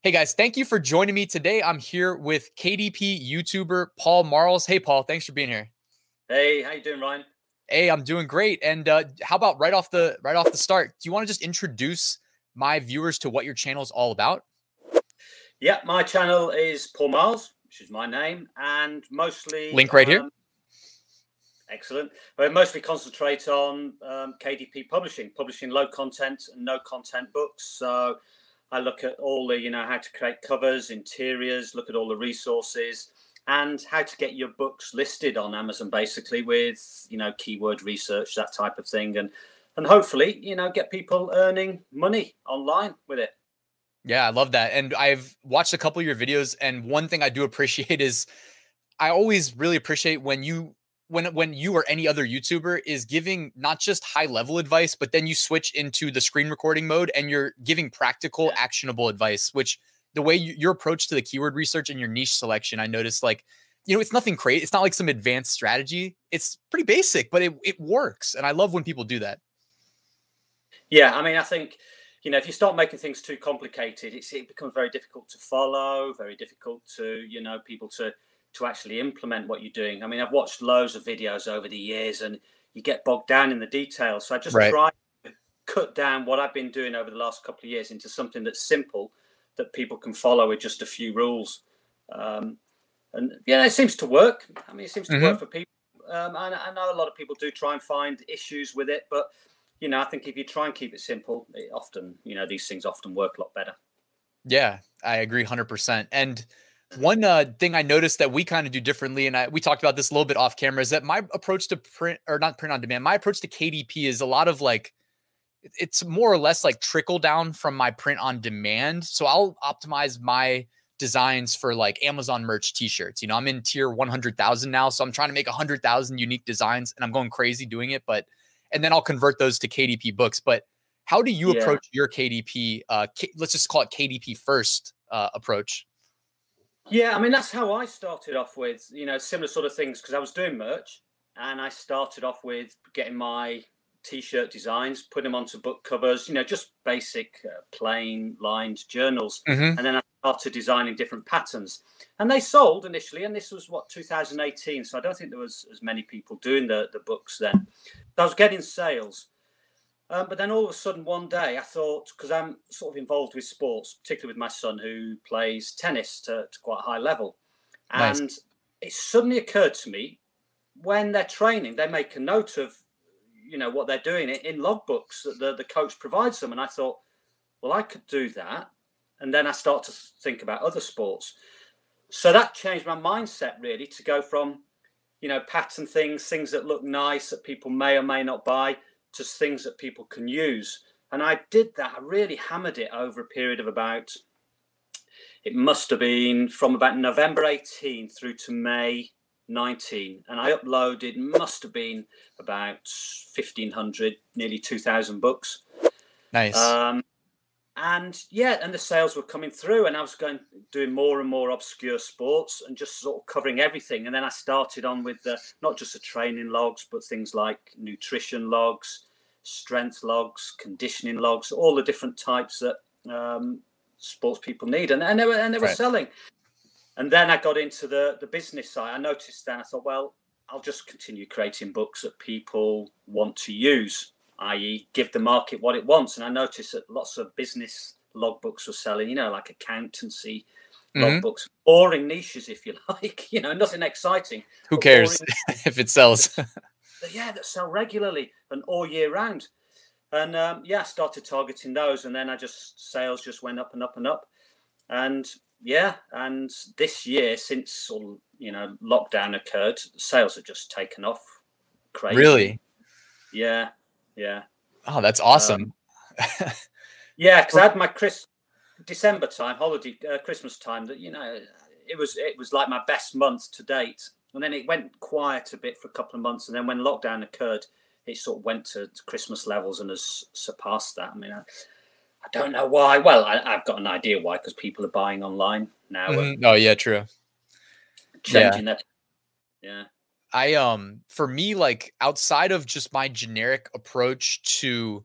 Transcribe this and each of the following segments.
Hey guys, thank you for joining me today. I'm here with KDP YouTuber Paul Marles. Hey Paul, thanks for being here. Hey, how you doing, Ryan? Hey, I'm doing great. And how about right off the start? Do you want to just introduce my viewers to what your channel is all about? Yeah, my channel is Paul Marles, which is my name, and mostly Link right here. excellent. I mostly concentrate on KDP publishing low content and no content books. So I look at all the, how to create covers, interiors, look at all the resources, and how to get your books listed on Amazon, basically with keyword research, that type of thing, and hopefully get people earning money online with it. Yeah, I love that. And I've watched a couple of your videos, and one thing I do appreciate is I always really appreciate when you or any other YouTuber is giving not just high level advice, but then you switch into the screen recording mode and you're giving practical, actionable advice, which the way your approach to the keyword research and your niche selection, I noticed it's nothing crazy. It's not like some advanced strategy. It's pretty basic, but it works. And I love when people do that. Yeah, I mean, I think, if you start making things too complicated, it becomes very difficult to follow, very difficult to, people to actually implement what you're doing. I mean, I've watched loads of videos over the years and you get bogged down in the details. So I just try to cut down what I've been doing over the last couple of years into something that's simple that people can follow with just a few rules. And yeah, it seems to work. I mean, it seems to work for people. I know a lot of people do try and find issues with it, but I think if you try and keep it simple, it often, these things often work a lot better. Yeah, I agree 100%. And one thing I noticed that we kind of do differently, and we talked about this a little bit off camera, is that my approach to not print on demand, my approach to KDP is a lot of it's more or less like trickle down from my print on demand. So I'll optimize my designs for like Amazon merch t-shirts. I'm in tier 100,000 now. So I'm trying to make 100,000 unique designs and I'm going crazy doing it. And then I'll convert those to KDP books. But how do you approach your KDP? Let's just call it KDP first approach. Yeah, I mean, that's how I started off with, similar sort of things, because I was doing merch and I started off with getting my t-shirt designs, putting them onto book covers, just basic plain lined journals. And then I started designing different patterns and they sold initially. And this was 2018. So I don't think there was as many people doing the books then. So I was getting sales. But then all of a sudden one day I thought, because I'm sort of involved with sports, particularly with my son who plays tennis to quite a high level. And it suddenly occurred to me, when they're training, they make a note of, what they're doing in logbooks that the coach provides them. And I thought, well, I could do that. And then I start to think about other sports. So that changed my mindset really to go from, pattern things that look nice that people may or may not buy, to things that people can use. And I did that. I really hammered it over a period of it must have been from about November 18 through to May 19. And I uploaded, must have been about 1,500, nearly 2,000 books. Nice. And the sales were coming through and I was doing more and more obscure sports and just sort of covering everything. And then I started on with not just the training logs, but things like nutrition logs, strength logs, conditioning logs, all the different types that sports people need. And they were selling. And then I got into the business side. I noticed that. I thought, well, I'll just continue creating books that people want to use, i.e. give the market what it wants. And I noticed that lots of business logbooks were selling, like accountancy logbooks, boring niches, if you like, nothing exciting. Who cares if it sells? That sell regularly and all year round. And I started targeting those. And then sales just went up and up and up. And and this year, since sort of, lockdown occurred, sales have just taken off crazy. Really? Yeah. Oh, that's awesome. Because I had my December time, holiday, Christmas time, that, it was like my best month to date. And then it went quiet a bit for a couple of months. And then when lockdown occurred, it sort of went to Christmas levels and has surpassed that. I mean, I don't know why. Well, I've got an idea why, because people are buying online now. Oh, yeah, true. Changing that. Yeah. For me, like outside of just my generic approach to,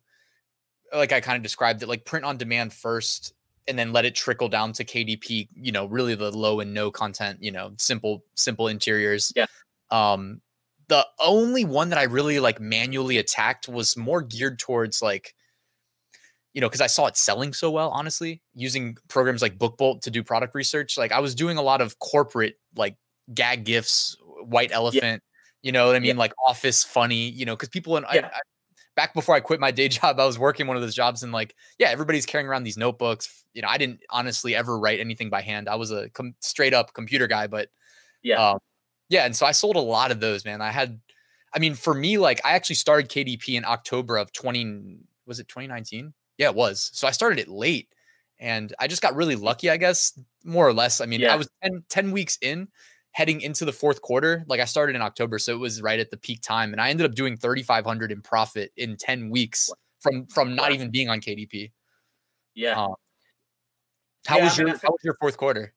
like I kind of described it, like print on demand first and then let it trickle down to KDP, you know, really the low and no content, you know, simple interiors. Yeah. The only one that I really like manually attacked was more geared towards like, you know, because I saw it selling so well, honestly, using programs like BookBolt to do product research. Like I was doing a lot of corporate like gag gifts, white elephant, you know what I mean? Like office funny, you know, because people back before I quit my day job, I was working one of those jobs and like, yeah, everybody's carrying around these notebooks. You know, I didn't honestly ever write anything by hand. I was a straight up computer guy, but yeah. And so I sold a lot of those, man. I mean, for me, like I actually started KDP in October of 2019? Yeah, it was. So I started it late and I just got really lucky, I guess, more or less. I mean, I was 10 weeks in, heading into the fourth quarter. Like I started in October, so it was right at the peak time. And I ended up doing 3,500 in profit in 10 weeks from not even being on KDP. Yeah. How was your fourth quarter?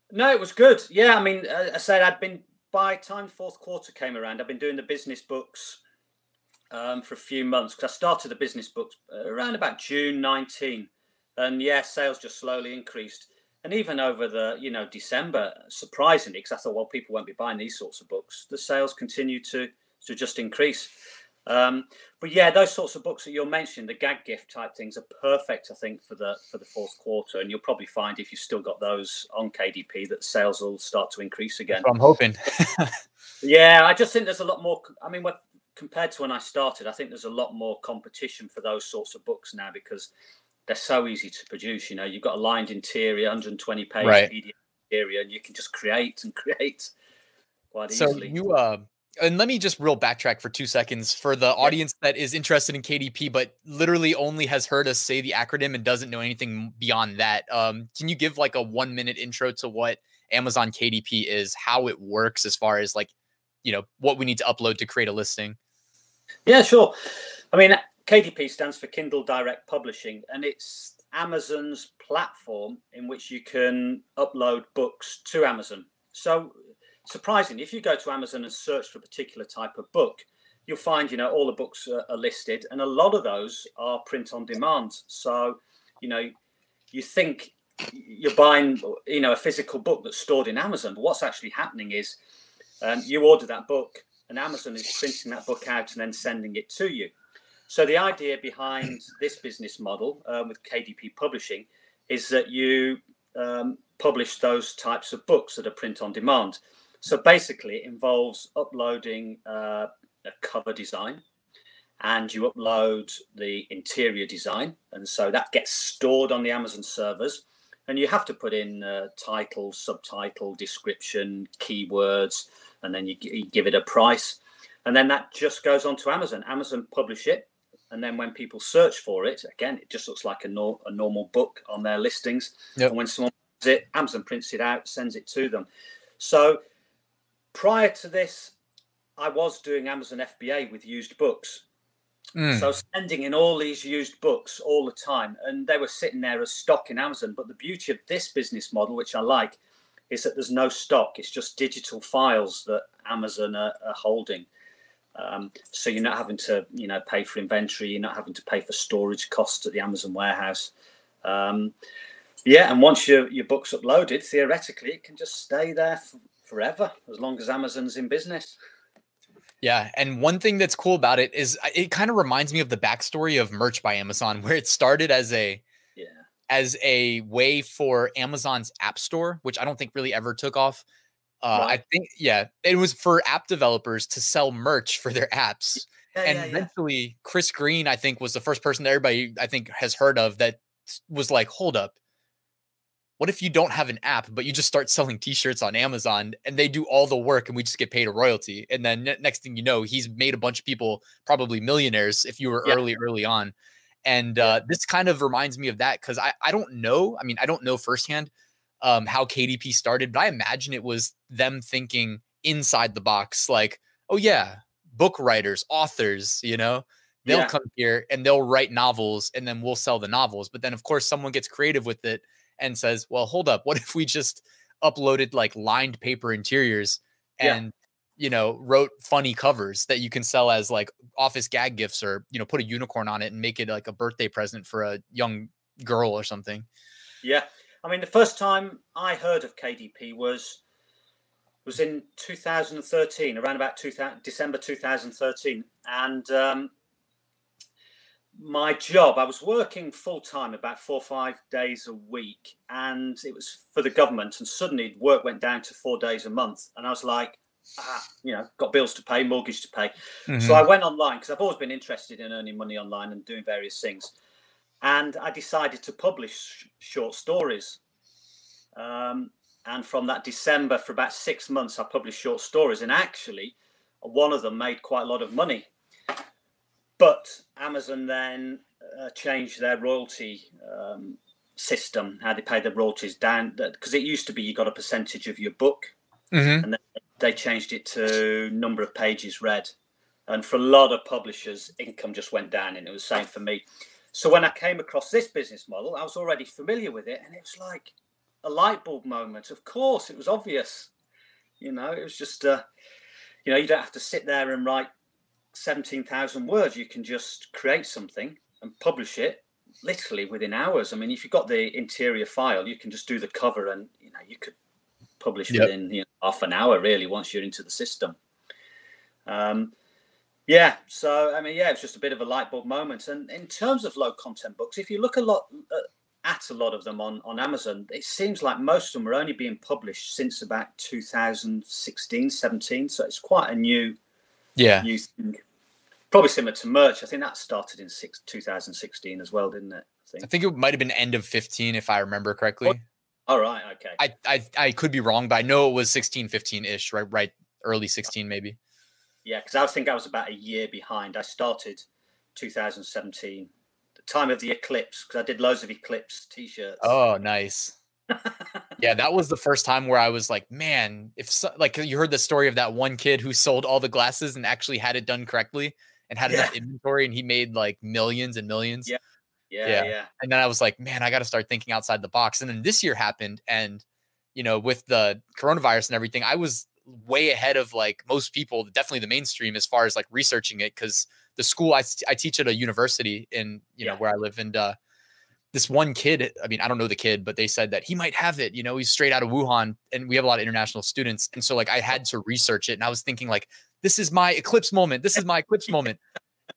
No, it was good. Yeah. I mean, I said by the time fourth quarter came around, I've been doing the business books for a few months, because I started the business books around about June 19, and sales just slowly increased. And even over the December, surprisingly, because I thought, well, people won't be buying these sorts of books, the sales continue to just increase. But yeah, those sorts of books that you're mentioning, the gag gift type things, are perfect, I think, for the fourth quarter. And you'll probably find, if you've still got those on KDP, that sales will start to increase again. That's what I'm hoping. Yeah, I just think there's a lot more. I mean, compared to when I started, I think there's a lot more competition for those sorts of books now, because they're so easy to produce. You know, you've got a lined interior, 120 page PDF interior, and you can just create quite easily. So and let me just real backtrack for 2 seconds for the audience that is interested in KDP, but literally only has heard us say the acronym and doesn't know anything beyond that. Can you give like a 1-minute intro to what Amazon KDP is, how it works, as far as like, you know, what we need to upload to create a listing? Yeah, sure. I mean, KDP stands for Kindle Direct Publishing, and it's Amazon's platform in which you can upload books to Amazon. So surprisingly, if you go to Amazon and search for a particular type of book, you'll find, you know, all the books are listed, and a lot of those are print on demand. So, you know, you think you're buying, you know, a physical book that's stored in Amazon, but what's actually happening is you order that book, and Amazon is printing that book out and then sending it to you. So the idea behind this business model with KDP Publishing is that you publish those types of books that are print on demand. So basically, it involves uploading a cover design, and you upload the interior design, and so that gets stored on the Amazon servers, and you have to put in title, subtitle, description, keywords, and then you give it a price, and then that just goes on to Amazon. Amazon publish it, and then when people search for it, again, it just looks like a normal book on their listings. And when someone buys it, Amazon prints it out, sends it to them. So prior to this, I was doing Amazon FBA with used books. So sending in all these used books all the time, and they were sitting there as stock in Amazon. But the beauty of this business model, which I like, is that there's no stock. It's just digital files that Amazon are holding. So you're not having to, you know, pay for inventory. You're not having to pay for storage costs at the Amazon warehouse. And once your book's uploaded, theoretically, it can just stay there forever, as long as Amazon's in business. Yeah. And one thing that's cool about it is it kind of reminds me of the backstory of Merch by Amazon, where it started as a way for Amazon's app store, which I don't think really ever took off. I think, it was for app developers to sell merch for their apps. Eventually Chris Green, I think, was the first person that everybody, I think, has heard of that was like, hold up. What if you don't have an app, but you just start selling t-shirts on Amazon and they do all the work and we just get paid a royalty? And then next thing you know, he's made a bunch of people probably millionaires if you were early on. And this kind of reminds me of that, because I don't know. I mean, I don't know firsthand how KDP started, but I imagine it was them thinking inside the box, like, oh yeah, book writers, authors, you know, they'll come here and they'll write novels and then we'll sell the novels. But then of course someone gets creative with it and says, well, hold up, what if we just uploaded like lined paper interiors and, you know, wrote funny covers that you can sell as like office gag gifts, or, you know, put a unicorn on it and make it like a birthday present for a young girl or something. Yeah. I mean, the first time I heard of KDP was in 2013, around about December 2013. And my job, I was working full time about 4 or 5 days a week, and it was for the government. And suddenly work went down to 4 days a month. And I was like, got bills to pay, mortgage to pay. So I went online because I've always been interested in earning money online and doing various things. And I decided to publish short stories. And from that December, for about 6 months, I published short stories. And actually, one of them made quite a lot of money. But Amazon then changed their royalty system, how they pay the royalties down. Because it used to be you got a percentage of your book. And then they changed it to number of pages read. And for a lot of publishers, income just went down. And it was the same for me. So when I came across this business model, I was already familiar with it. And it was like a light bulb moment. Of course, it was obvious. It was just, you don't have to sit there and write 17,000 words. You can just create something and publish it literally within hours. I mean, if you've got the interior file, you can just do the cover and, you could publish within half an hour, really, once you're into the system. So, I mean, it's just a bit of a light bulb moment. And in terms of low content books, if you look at a lot of them on Amazon, it seems like most of them are only being published since about 2016, 17. So it's quite a new thing. Probably similar to merch. I think that started in 2016 as well, didn't it? I think it might have been end of 15, if I remember correctly. All right. Okay. I could be wrong, but I know it was 16, 15-ish, right? Early 16, maybe. Yeah, because I think I was about a year behind. I started 2017, the time of the eclipse, because I did loads of eclipse t-shirts. Oh, nice. Yeah, that was the first time where I was like, man, like you heard the story of that one kid who sold all the glasses and actually had it done correctly and had enough inventory, and he made like millions and millions. Yeah. And then I was like, man, I got to start thinking outside the box. And then this year happened, and with the coronavirus and everything, I was way ahead of like most people, definitely the mainstream, as far as like researching it, because the school I teach at a university in where I live, and this one kid, I mean, I don't know the kid, but they said that he might have it. He's straight out of Wuhan, and we have a lot of international students, and so like I had to research it, and I was thinking like, this is my eclipse moment. This is my eclipse moment.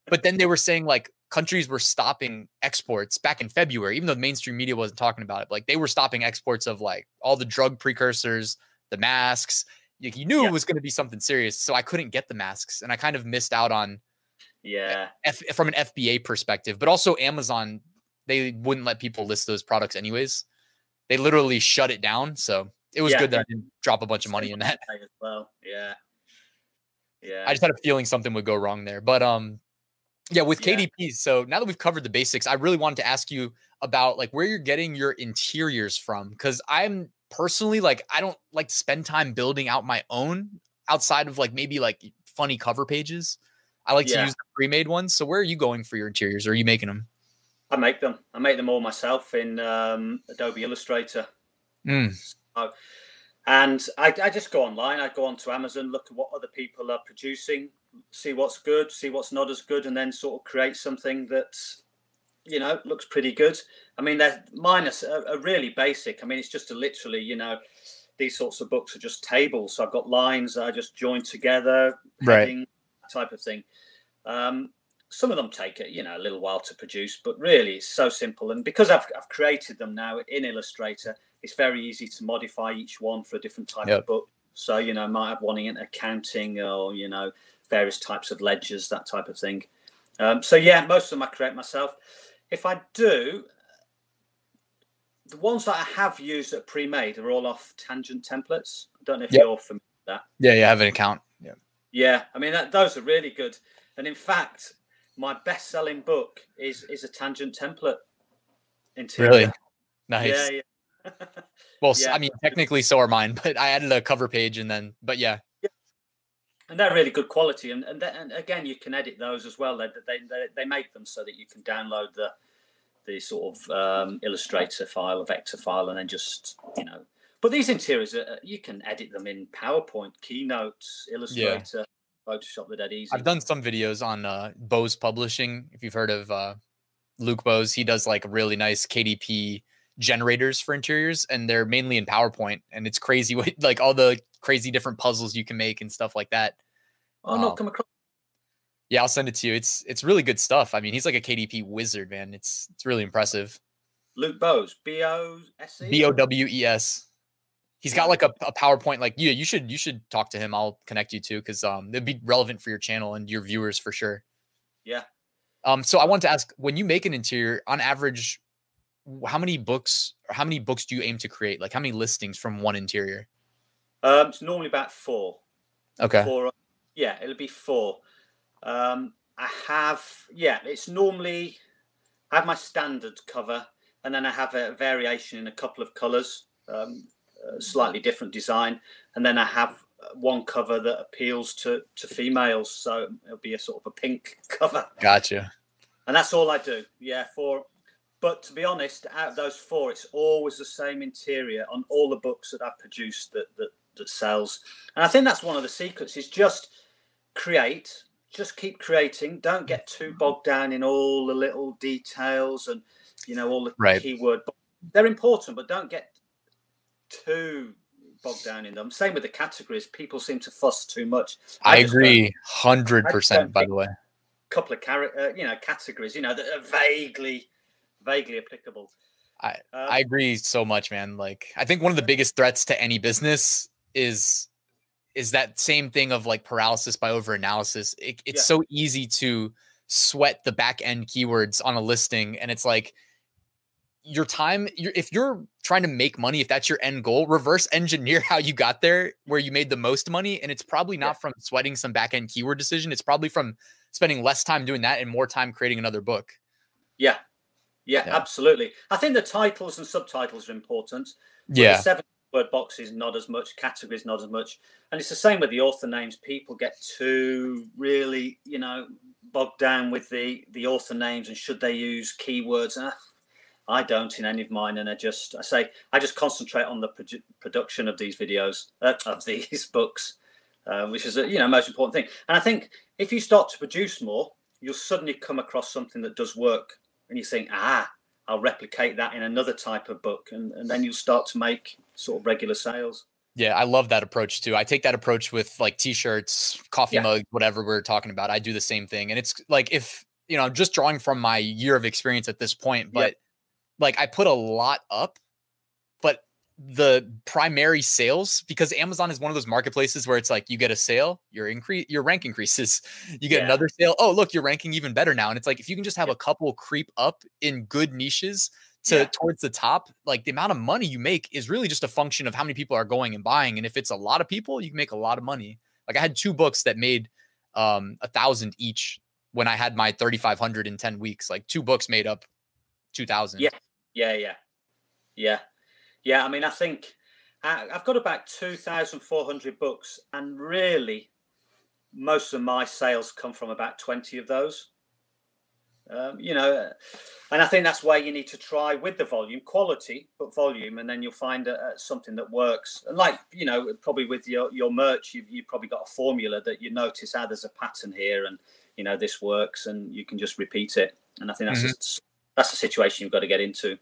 But then they were saying like countries were stopping exports back in February, even though the mainstream media wasn't talking about it. Like they were stopping exports of like all the drug precursors, the masks. You knew it was going to be something serious. So I couldn't get the masks, and I kind of missed out on from an FBA perspective, but also Amazon, they wouldn't let people list those products anyways. They literally shut it down. So it was good that I didn't drop a bunch of money in that as well. Yeah. I just had a feeling something would go wrong there. But with KDP. So now that we've covered the basics, I really wanted to ask you about like where you're getting your interiors from. Cause I'm personally like, I don't like to spend time building out my own outside of like maybe like funny cover pages. I like to use the pre-made ones. So where are you going for your interiors? Or are you making them? I make them. I make them all myself in Adobe Illustrator. So, and I just go online. I go onto Amazon, look at what other people are producing, see what's good, see what's not as good, and then sort of create something that, looks pretty good. I mean, mine are really basic. I mean, it's just literally, these sorts of books are just tables. So I've got lines that I just join together, heading, that type of thing. Some of them take a little while to produce, but really it's so simple. And because I've created them now in Illustrator, it's very easy to modify each one for a different type of book. So, might have one in accounting or, various types of ledgers, that type of thing. Most of them I create myself. If I do, the ones that I have used at Premade are all off tangent templates. I don't know if you're familiar with that. Yeah, I have an account. Yeah, I mean, those are really good. And in fact, my best-selling book is a tangent template interior. Really? Nice. Yeah. Well, I mean, technically so are mine, but I added a cover page and then, but yeah. And they're really good quality. And again, you can edit those as well. They make them so that you can download the sort of Illustrator file, a vector file, and then just, But these interiors, you can edit them in PowerPoint, Keynote, Illustrator, Photoshop. They're dead easy. I've done some videos on Bose Publishing, if you've heard of Luke Bose. He does like really nice KDP generators for interiors, and they're mainly in PowerPoint. And it's crazy what like all the crazy different puzzles you can make and stuff like that. I'll not come across. Yeah, I'll send it to you. It's really good stuff. I mean, he's like a KDP wizard, man. It's really impressive. Luke Bose, B-O-S-E? Bowes. He's got like a PowerPoint. Like you should talk to him. I'll connect you to, because it'd be relevant for your channel and your viewers for sure. Yeah. So I want to ask, when you make an interior, on average, how many books do you aim to create? Like how many listings from one interior? It's normally about 4. Okay. 4. Yeah, it'll be 4. It's normally, I have my standard cover, and then I have a variation in a couple of colors, slightly different design, and then I have one cover that appeals to females, so it'll be a sort of a pink cover. Gotcha. And that's all I do. Yeah, 4. But to be honest, out of those 4, it's always the same interior on all the books that I've produced that sells. And I think that's one of the secrets, is just keep creating. Don't get too bogged down in all the little details and, all the keyword. They're important, but don't get too bogged down in them. Same with the categories. People seem to fuss too much. I agree 100%, by the way. A couple of categories, that are vaguely applicable. I agree so much, man. Like, I think one of the biggest threats to any business is that same thing of like paralysis by overanalysis. It's so easy to sweat the back end keywords on a listing, and it's like your time. If you're trying to make money, if that's your end goal, reverse engineer how you got there, where you made the most money, and it's probably not from sweating some back end keyword decision. It's probably from spending less time doing that and more time creating another book. Yeah, absolutely. I think the titles and subtitles are important. Yeah. The 7-word box is not as much, categories not as much. And it's the same with the author names. People get too really, bogged down with the author names and should they use keywords. I don't in any of mine. And I just concentrate on the production of these videos, of these books, which is a most important thing. And I think if you start to produce more, you'll suddenly come across something that does work. And you think, I'll replicate that in another type of book. And then you'll start to make sort of regular sales. Yeah, I love that approach too. I take that approach with like t-shirts, coffee mugs, whatever we're talking about. I do the same thing. And it's like, if, I'm just drawing from my year of experience at this point, but like I put a lot up, but the primary sales, because Amazon is one of those marketplaces where it's like you get a sale, your rank increases, you get another sale. Oh, look, you're ranking even better now. And it's like, if you can just have a couple creep up in good niches towards the top, like the amount of money you make is really just a function of how many people are going and buying. And if it's a lot of people, you can make a lot of money. Like I had 2 books that made 1,000 each when I had my 3,500 in 10 weeks. Like 2 books made up 2,000. Yeah, I mean, I think I've got about 2,400 books, and really most of my sales come from about 20 of those. And I think that's where you need to try with the volume, quality, but volume, and then you'll find something that works. And like, probably with your merch, you've probably got a formula that you notice, there's a pattern here, and, this works, and you can just repeat it. And I think that's the situation you've got to get into.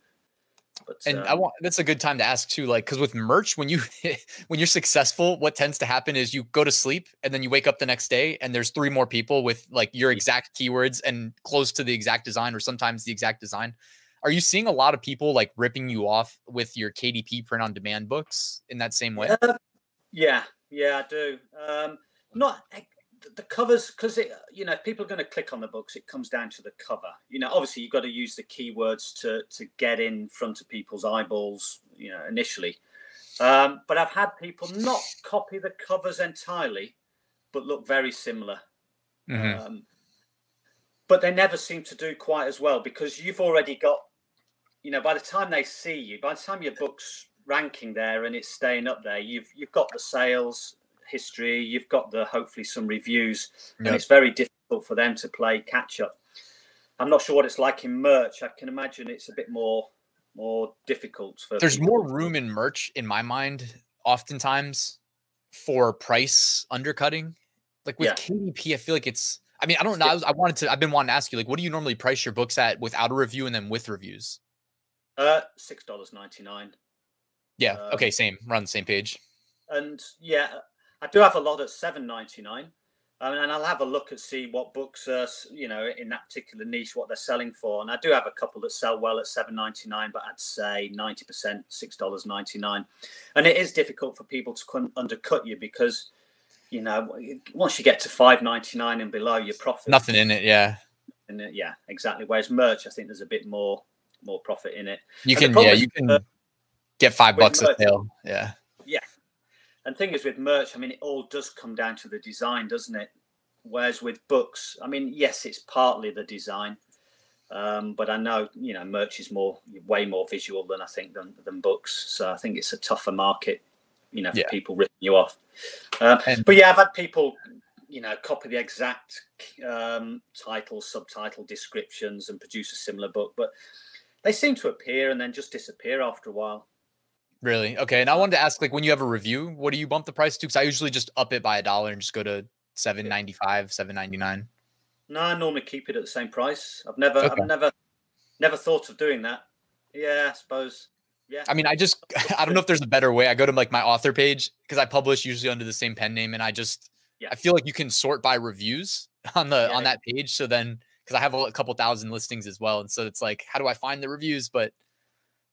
But, and that's a good time to ask too, like, because with merch, when you're successful, what tends to happen is you go to sleep and then you wake up the next day and there's 3 more people with like your exact keywords and close to the exact design, or sometimes the exact design. Are you seeing a lot of people like ripping you off with your KDP print on demand books in that same way? Yeah, I do. Not the covers, because if people are going to click on the books, it comes down to the cover. Obviously you've got to use the keywords to get in front of people's eyeballs, initially. But I've had people not copy the covers entirely, but look very similar. But they never seem to do quite as well, because you've already got, by the time they see you, by the time your book's ranking there and it's staying up there, you've got the sales history, you've got hopefully some reviews, and it's very difficult for them to play catch up. I'm not sure what it's like in merch. I can imagine it's a bit more difficult. There's more room in merch, in my mind, oftentimes, for price undercutting. Like with KDP, I feel like it's I mean, I don't know. I've been wanting to ask you, like, what do you normally price your books at without a review and then with reviews? $6.99. Yeah. Okay. Same. We're on the same page. And yeah, I do have a lot at $7.99. And I'll have a look and see what books are, in that particular niche, what they're selling for. And I do have a couple that sell well at $7.99, but I'd say 90% $6.99. And it is difficult for people to undercut you because, once you get to $5.99 and below, your profit, nothing in it. Yeah. Yeah, exactly. Whereas merch, I think there's a bit more profit in it. You can get $5 a sale. Yeah. Yeah. And thing is with merch, I mean, it all does come down to the design, doesn't it? Whereas with books, I mean, yes, it's partly the design, but I know, merch is way more visual than I think than books. So I think it's a tougher market, for people ripping you off. But yeah, I've had people, copy the exact title, subtitle, descriptions, and produce a similar book, but they seem to appear and then just disappear after a while. Really? Okay. And I wanted to ask, like, when you have a review, what do you bump the price to? Because I usually just up it by $1 and just go to $7.95, $7.99. No, I normally keep it at the same price. I've never thought of doing that. Yeah, I suppose. Yeah. I mean, I don't know if there's a better way. I go to like my author page because I publish usually under the same pen name, and I feel like you can sort by reviews on that page. So then, because I have a couple thousand listings as well, and so it's like, how do I find the reviews? But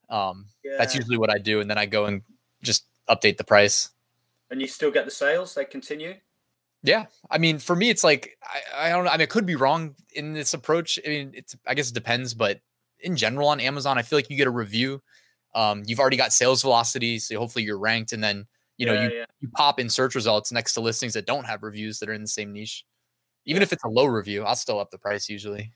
that's usually what I do, and then I go and just update the price. And you still get the sales? They continue? Yeah. I mean, for me, it's like, I don't know. I mean, I could be wrong in this approach. I mean, I guess it depends, but in general on Amazon, I feel like you get a review. You've already got sales velocity, so hopefully you're ranked, and then you pop in search results next to listings that don't have reviews that are in the same niche. Even if it's a low review, I'll still up the price usually.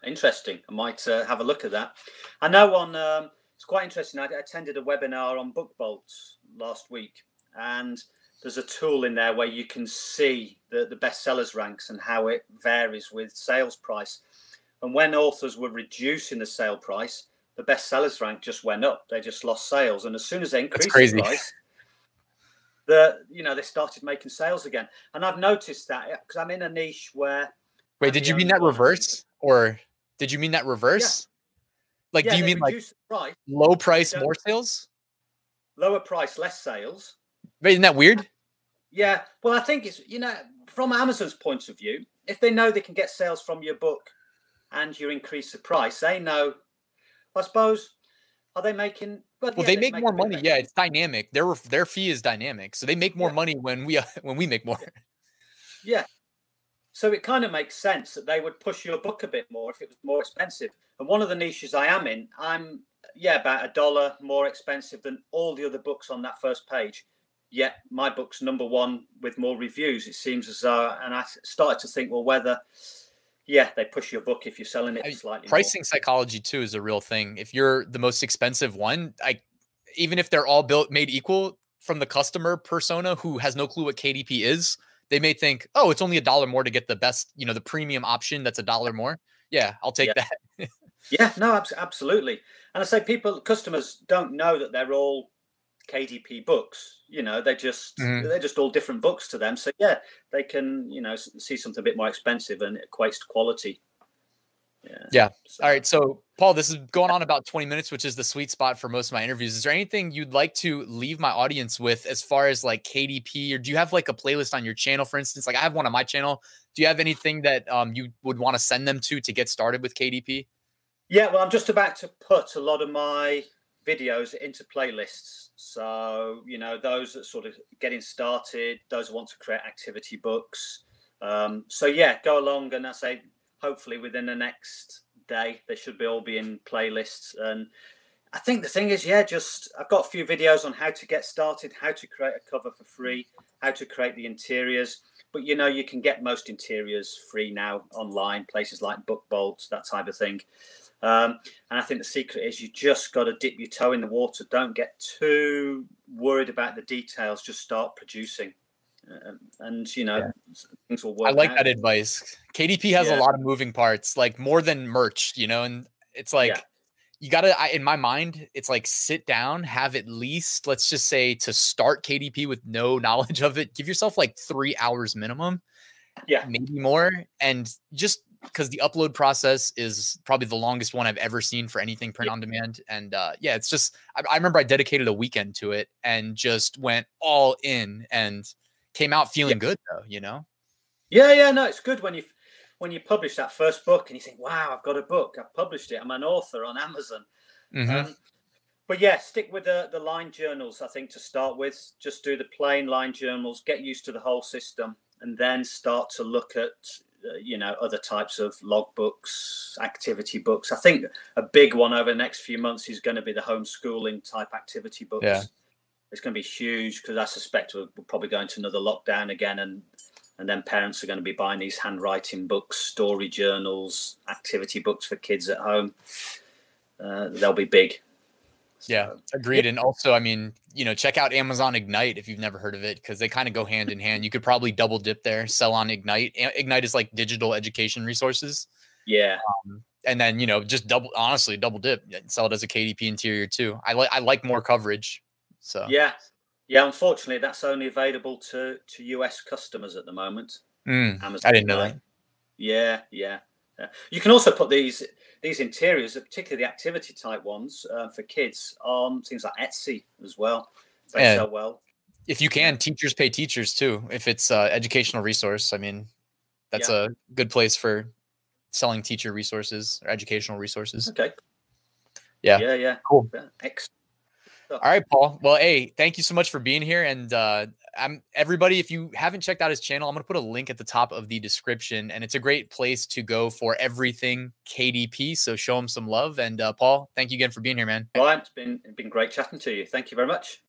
Interesting. I might have a look at that. I know it's quite interesting. I attended a webinar on book bolts last week, and there's a tool in there where you can see the bestsellers ranks and how it varies with sales price. And when authors were reducing the sale price, the bestsellers rank just went up. They just lost sales. And as soon as they increased the price, they started making sales again. And I've noticed that because I'm in a niche where. Wait, did you mean that reverse? Or did you mean that reverse? Yeah. Like, do you mean like price, low price, more sales? Lower price, less sales. Wait, isn't that weird? Yeah. Well, I think it's, from Amazon's point of view, if they know they can get sales from your book and you increase the price, they know, I suppose, are they making... Well, they make more money. Yeah, it's dynamic. Their fee is dynamic. So they make more money when we make more. Yeah. So it kind of makes sense that they would push your book a bit more if it was more expensive. And one of the niches I am in, I'm about $1 more expensive than all the other books on that first page. Yet my book's number one with more reviews. It seems as though, and I started to think, well, whether, they push your book if you're selling it slightly. Pricing psychology too is a real thing. If you're the most expensive one, even if they're all made equal from the customer persona who has no clue what KDP is, they may think, oh, it's only $1 more to get the best, the premium option. That's $1 more. Yeah, I'll take that. Yeah, no, absolutely. And I say customers don't know that they're all KDP books. They're just all different books to them. So yeah, they can, see something a bit more expensive and it equates to quality. Yeah. So. All right. So Paul, this is going on about 20 minutes, which is the sweet spot for most of my interviews. Is there anything you'd like to leave my audience with as far as like KDP, or do you have like a playlist on your channel, for instance? Like I have one on my channel. Do you have anything that you would want to send them to get started with KDP? Yeah, well, I'm just about to put a lot of my videos into playlists. So, those that sort of getting started, those who want to create activity books. So yeah, go along, and I say, hopefully within the next day, they should all be in playlists. And I think the thing is, I've got a few videos on how to get started, how to create a cover for free, how to create the interiors. But, you can get most interiors free now online, places like Book Bolts, that type of thing. And I think the secret is you just got to dip your toe in the water. Don't get too worried about the details. Just start producing. And things will work. I like that advice. KDP has a lot of moving parts, like more than merch, and it's like you gotta, in my mind, it's like sit down, have at least, let's just say, to start KDP with no knowledge of it, give yourself like 3 hours minimum, Yeah. maybe more. And just because the upload process is probably the longest one I've ever seen for anything print on demand. And yeah, it's just, I remember I dedicated a weekend to it and just went all in and came out feeling good though, you know? Yeah, no, it's good when you publish that first book and you think, wow, I've got a book, I've published it, I'm an author on Amazon. But yeah, stick with the line journals, I think, to start with. Just do the plain line journals, get used to the whole system, and then start to look at other types of logbooks, activity books. I think a big one over the next few months is going to be the homeschooling type activity books. Yeah. It's going to be huge because I suspect we'll probably go into another lockdown again, and then parents are going to be buying these handwriting books, story journals, activity books for kids at home. They'll be big. Yeah, agreed. And also, I mean, check out Amazon Ignite if you've never heard of it, because they kind of go hand in hand. You could probably double dip there, sell on Ignite. Ignite is like digital education resources. Yeah. And then, just honestly, double dip, sell it as a KDP interior too. I like more coverage. So yeah. Unfortunately, that's only available to US customers at the moment. Amazon I didn't know that. Yeah. You can also put these interiors, particularly the activity type ones for kids, on things like Etsy as well. They sell well. If you can, teachers pay teachers too. If it's educational resource, I mean, that's a good place for selling teacher resources or educational resources. Okay. Yeah. Cool. Excellent. All right, Paul. Well, hey, thank you so much for being here. And everybody, if you haven't checked out his channel, I'm going to put a link at the top of the description, and it's a great place to go for everything KDP. So show him some love. And Paul, thank you again for being here, man. Well, it's been great chatting to you. Thank you very much.